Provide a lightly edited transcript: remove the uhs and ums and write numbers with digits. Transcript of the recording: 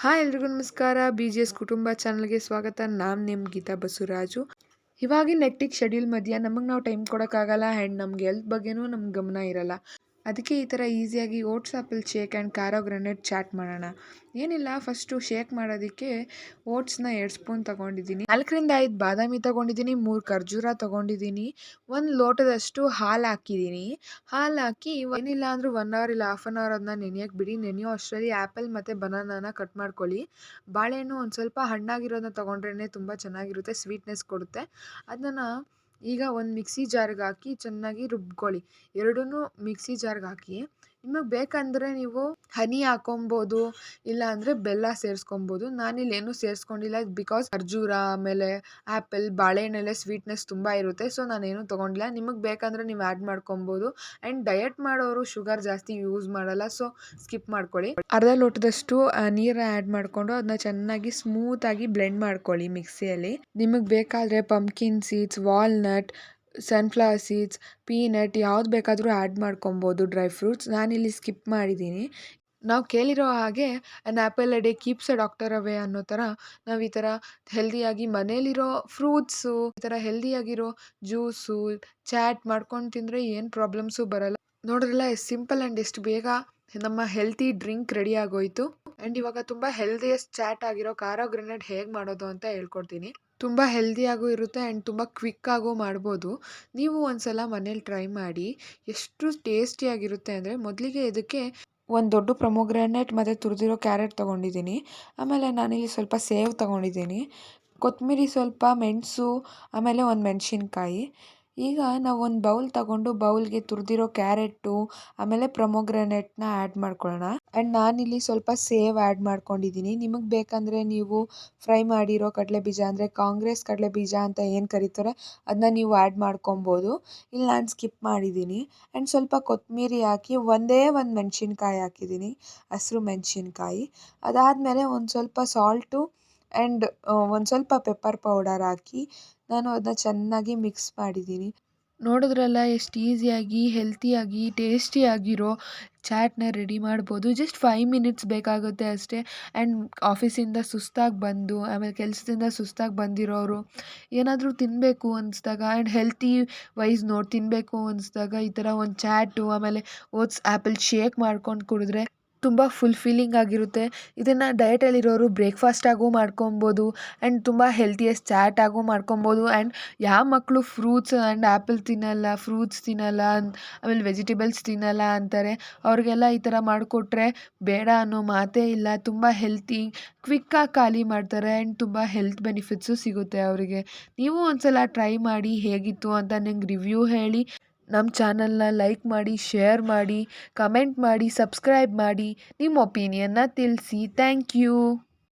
Hi ಎಲ್ರಿಗೂ ನಮಸ್ಕಾರ. BGS ಕುಟುಂಬ ಚಾನಲ್ಗೆ ಸ್ವಾಗತ. ನಾನು ನಿಮ್ಮ ಗೀತಾ ಬಸವರಾಜು. ಇವಾಗಿನ ನೆಕ್ಟಿಕ್ ಶೆಡ್ಯೂಲ್ ಮಧ್ಯ ನಮಗೆ ನಾವು ಟೈಮ್ ಕೊಡೋಕ್ಕಾಗಲ್ಲ ಆ್ಯಂಡ್ ನಮ್ಗೆ ಹೆಲ್ತ್ ಬಗ್ಗೆನೂ ನಮ್ಗೆ ಗಮನ ಇರಲ್ಲ. ಅದಕ್ಕೆ ಈ ಥರ ಈಸಿಯಾಗಿ ಓಟ್ಸ್ ಆ್ಯಪಲ್ ಶೇಕ್ ಆ್ಯಂಡ್ ಖಾರ ಗ್ರಾನೈಟ್ ಚಾಟ್ ಮಾಡೋಣ. ಏನಿಲ್ಲ, ಫಸ್ಟು ಶೇಕ್ ಮಾಡೋದಕ್ಕೆ ಓಟ್ಸ್ನ 2 ಸ್ಪೂನ್ ತೊಗೊಂಡಿದ್ದೀನಿ, 4-5 ಬಾದಾಮಿ ತೊಗೊಂಡಿದ್ದೀನಿ, 3 ಖರ್ಜೂರ ತೊಗೊಂಡಿದ್ದೀನಿ, 1 ಲೋಟದಷ್ಟು ಹಾಲು ಹಾಕಿದ್ದೀನಿ. ಹಾಲು ಹಾಕಿ ಏನಿಲ್ಲ ಅಂದರೂ 1 ಅವರ್ ಇಲ್ಲ ಹಾಫ್ ಆನ್ ಅವರ್ ಅದನ್ನ ನೆನೆಯೋಕ್ಕೆ ಬಿಡಿ. ನೆನೆಯೋ ಅಷ್ಟರಲ್ಲಿ ಆ್ಯಪಲ್ ಮತ್ತು ಬನಾನಾನ ಕಟ್ ಮಾಡ್ಕೊಳ್ಳಿ. ಬಾಳೆಹಣ್ಣು ಒಂದು ಸ್ವಲ್ಪ ಹಣ್ಣಾಗಿರೋದನ್ನ ತೊಗೊಂಡ್ರೇ ತುಂಬ ಚೆನ್ನಾಗಿರುತ್ತೆ, ಸ್ವೀಟ್ನೆಸ್ ಕೊಡುತ್ತೆ. ಅದನ್ನು ಈಗ ಒಂದು ಮಿಕ್ಸಿ ಜಾರ್ಗೆ ಹಾಕಿ ಚೆನ್ನಾಗಿ ರುಬ್ಕೊಳ್ಳಿ. ಎರಡನ್ನೂ ಮಿಕ್ಸಿ ಜಾರ್ಗೆ ಹಾಕಿ, ನಿಮಗೆ ಬೇಕಂದರೆ ನೀವು ಹನಿ ಹಾಕೊಬೋದು, ಇಲ್ಲ ಅಂದರೆ ಬೆಲ್ಲ ಸೇರಿಸ್ಕೊಬೋದು. ನಾನಿಲ್ಲಿ ಏನೂ ಸೇರಿಸ್ಕೊಂಡಿಲ್ಲ, ಬಿಕಾಸ್ ಖರ್ಜೂರ ಆಮೇಲೆ ಆ್ಯಪಲ್ ಬಾಳೆಹಣ್ಣೆಲ್ಲ ಸ್ವೀಟ್ನೆಸ್ ತುಂಬ ಇರುತ್ತೆ. ಸೊ ನಾನೇನು ತೊಗೊಂಡಿಲ್ಲ. ನಿಮಗೆ ಬೇಕಂದರೆ ನೀವು ಆ್ಯಡ್ ಮಾಡ್ಕೊಬೋದು. ಆ್ಯಂಡ್ ಡಯಟ್ ಮಾಡೋರು ಶುಗರ್ ಜಾಸ್ತಿ ಯೂಸ್ ಮಾಡಲ್ಲ, ಸೊ ಸ್ಕಿಪ್ ಮಾಡ್ಕೊಳ್ಳಿ. ಅರ್ಧ ಲೋಟದಷ್ಟು ನೀರನ್ನ ಆ್ಯಡ್ ಮಾಡಿಕೊಂಡು ಅದನ್ನ ಚೆನ್ನಾಗಿ ಸ್ಮೂತಾಗಿ ಬ್ಲೆಂಡ್ ಮಾಡ್ಕೊಳ್ಳಿ ಮಿಕ್ಸಿಯಲ್ಲಿ. ನಿಮಗೆ ಬೇಕಾದರೆ pumpkin seeds, walnut, sunflower seeds, peanut ಯಾವ್ದು ಬೇಕಾದರೂ ಆ್ಯಡ್ ಮಾಡ್ಕೊಬೋದು, ಡ್ರೈ ಫ್ರೂಟ್ಸ್. ನಾನಿಲ್ಲಿ ಸ್ಕಿಪ್ ಮಾಡಿದ್ದೀನಿ. ನಾವು ಕೇಳಿರೋ ಹಾಗೆ an apple A day keeps A doctor away ಅನ್ನೋ ಥರ ನಾವು ಈ ಥರ ಹೆಲ್ದಿಯಾಗಿ ಮನೇಲಿರೋ ಫ್ರೂಟ್ಸು, ಈ ಥರ ಹೆಲ್ದಿಯಾಗಿರೋ ಜ್ಯೂಸು, ಚಾಟ್ ಮಾಡ್ಕೊಂಡು ತಿಂದರೆ ಏನು ಪ್ರಾಬ್ಲಮ್ಸು ಬರಲ್ಲ. ನೋಡಿದ್ರಲ್ಲ ಎಷ್ಟು ಸಿಂಪಲ್ ಆ್ಯಂಡ್ ಎಷ್ಟು ಬೇಗ ನಮ್ಮ ಹೆಲ್ತಿ ಡ್ರಿಂಕ್ ರೆಡಿ ಆಗೋಯಿತು. ಆ್ಯಂಡ್ ಇವಾಗ ತುಂಬ ಹೆಲ್ದಿಯಸ್ಟ್ ಚಾಟ್ ಆಗಿರೋ ಖಾರ ಗ್ರೆನೇಡ್ ಹೇಗೆ ಮಾಡೋದು ಅಂತ ಹೇಳ್ಕೊಡ್ತೀನಿ. ತುಂಬ ಹೆಲ್ದಿಯಾಗೂ ಇರುತ್ತೆ ಆ್ಯಂಡ್ ತುಂಬ ಕ್ವಿಕ್ಕಾಗೂ ಮಾಡ್ಬೋದು. ನೀವು ಒಂದ್ಸಲ ಮನೇಲಿ ಟ್ರೈ ಮಾಡಿ. ಎಷ್ಟು ಟೇಸ್ಟಿಯಾಗಿರುತ್ತೆ ಅಂದರೆ, ಮೊದಲಿಗೆ ಇದಕ್ಕೆ ಒಂದು ದೊಡ್ಡ ಪ್ರೊಮೊಗ್ರಾನೇಟ್ ಮತ್ತು ತುರಿದಿರೋ ಕ್ಯಾರೆಟ್ ತೊಗೊಂಡಿದ್ದೀನಿ. ಆಮೇಲೆ ನಾನಿಲ್ಲಿ ಸ್ವಲ್ಪ ಸೇವ್ ತೊಗೊಂಡಿದ್ದೀನಿ, ಕೊತ್ತಂಬರಿ, ಸ್ವಲ್ಪ ಮೆಣಸು, ಆಮೇಲೆ ಒಂದು ಮೆಣಸಿನ್ಕಾಯಿ. ಈಗ ನಾವು ಒಂದು ಬೌಲ್ ತಗೊಂಡು ಬೌಲ್ಗೆ ತುರಿದಿರೋ ಕ್ಯಾರೆಟು ಆಮೇಲೆ ಪ್ರೊಮೊಗ್ರಾನೇಟ್ನ ಆ್ಯಡ್ ಮಾಡ್ಕೊಳ್ಳೋಣ. ಆ್ಯಂಡ್ ನಾನಿಲ್ಲಿ ಸ್ವಲ್ಪ ಸೇವ್ ಆ್ಯಡ್ ಮಾಡ್ಕೊಂಡಿದ್ದೀನಿ. ನಿಮಗೆ ಬೇಕಂದರೆ ನೀವು ಫ್ರೈ ಮಾಡಿರೋ ಕಡಲೆಬೀಜ ಅಂದರೆ ಕಾಂಗ್ರೆಸ್ ಕಡಲೆಬೀಜ ಅಂತ ಏನು ಕರೀತಾರೆ ಅದನ್ನ ನೀವು ಆ್ಯಡ್ ಮಾಡ್ಕೊಬೋದು. ಇಲ್ಲಿ ನಾನು ಸ್ಕಿಪ್ ಮಾಡಿದ್ದೀನಿ. ಆ್ಯಂಡ್ ಸ್ವಲ್ಪ ಕೊತ್ತಂಬರಿ ಹಾಕಿ ಒಂದೇ ಒಂದು ಮೆಣಸಿನ್ಕಾಯಿ ಹಾಕಿದ್ದೀನಿ, ಹಸಿರು ಮೆಣಸಿನ್ಕಾಯಿ. ಅದಾದಮೇಲೆ ಒಂದು ಸ್ವಲ್ಪ ಸಾಲ್ಟು ಆ್ಯಂಡ್ ಒಂದು ಸ್ವಲ್ಪ ಪೆಪ್ಪರ್ ಪೌಡರ್ ಹಾಕಿ ನಾನು ಅದನ್ನ ಚೆನ್ನಾಗಿ ಮಿಕ್ಸ್ ಮಾಡಿದ್ದೀನಿ. ನೋಡಿದ್ರಲ್ಲ ಎಷ್ಟು ಈಸಿಯಾಗಿ, ಹೆಲ್ತಿಯಾಗಿ, ಟೇಸ್ಟಿಯಾಗಿರೋ ಚಾಟ್ನ ರೆಡಿ ಮಾಡ್ಬೋದು. ಜಸ್ಟ್ 5 ಮಿನಿಟ್ಸ್ ಬೇಕಾಗುತ್ತೆ ಅಷ್ಟೇ. ಆ್ಯಂಡ್ ಆಫೀಸಿಂದ ಸುಸ್ತಾಗಿ ಬಂದು, ಆಮೇಲೆ ಕೆಲಸದಿಂದ ಸುಸ್ತಾಗಿ ಬಂದಿರೋರು ಏನಾದರೂ ತಿನ್ನಬೇಕು ಅನಿಸ್ದಾಗ ಆ್ಯಂಡ್ ಹೆಲ್ತಿ ವೈಸ್ ತಿನ್ನಬೇಕು ಅನಿಸ್ದಾಗ ಈ ಥರ ಒಂದು ಚಾಟು ಆಮೇಲೆ ಓಟ್ಸ್ ಆ್ಯಪಲ್ ಶೇಕ್ ಮಾಡ್ಕೊಂಡು ಕುಡಿದ್ರೆ ತುಂಬ ಫುಲ್ಫಿಲ್ಲಿಂಗ್ ಆಗಿರುತ್ತೆ. ಇದನ್ನು ಡಯಟಲ್ಲಿರೋರು ಬ್ರೇಕ್ಫಾಸ್ಟಾಗೂ ಮಾಡ್ಕೊಬೋದು ಆ್ಯಂಡ್ ತುಂಬ ಹೆಲ್ತಿಯಸ್ಟ್ ಚಾಟಾಗೂ ಮಾಡ್ಕೊಬೋದು. ಆ್ಯಂಡ್ ಯಾವ ಮಕ್ಕಳು ಫ್ರೂಟ್ಸ್ ಆ್ಯಂಡ್ ಆ್ಯಪಲ್ ತಿನ್ನಲ್ಲ, ಫ್ರೂಟ್ಸ್ ತಿನ್ನಲ್ಲ, ಆಮೇಲೆ ವೆಜಿಟೇಬಲ್ಸ್ ತಿನ್ನಲ್ಲ ಅಂತಾರೆ, ಅವ್ರಿಗೆಲ್ಲ ಈ ಥರ ಮಾಡಿಕೊಟ್ರೆ ಬೇಡ ಅನ್ನೋ ಮಾತೇ ಇಲ್ಲ. ತುಂಬ ಹೆಲ್ತಿ, ಕ್ವಿಕ್ಕಾಗಿ ಖಾಲಿ ಮಾಡ್ತಾರೆ ಆ್ಯಂಡ್ ತುಂಬ ಹೆಲ್ತ್ ಬೆನಿಫಿಟ್ಸು ಸಿಗುತ್ತೆ ಅವರಿಗೆ. ನೀವು ಒಂದ್ಸಲ ಟ್ರೈ ಮಾಡಿ, ಹೇಗಿತ್ತು ಅಂತ ನಂಗೆ ರಿವ್ಯೂ ಹೇಳಿ. ನಮ್ಮ ಚಾನಲ್ನ ಲೈಕ್ ಮಾಡಿ, ಶೇರ್ ಮಾಡಿ, ಕಮೆಂಟ್ ಮಾಡಿ, ಸಬ್ಸ್ಕ್ರೈಬ್ ಮಾಡಿ, ನಿಮ್ಮ ಒಪಿನಿಯನ್ನ ತಿಳಿಸಿ. Thank you.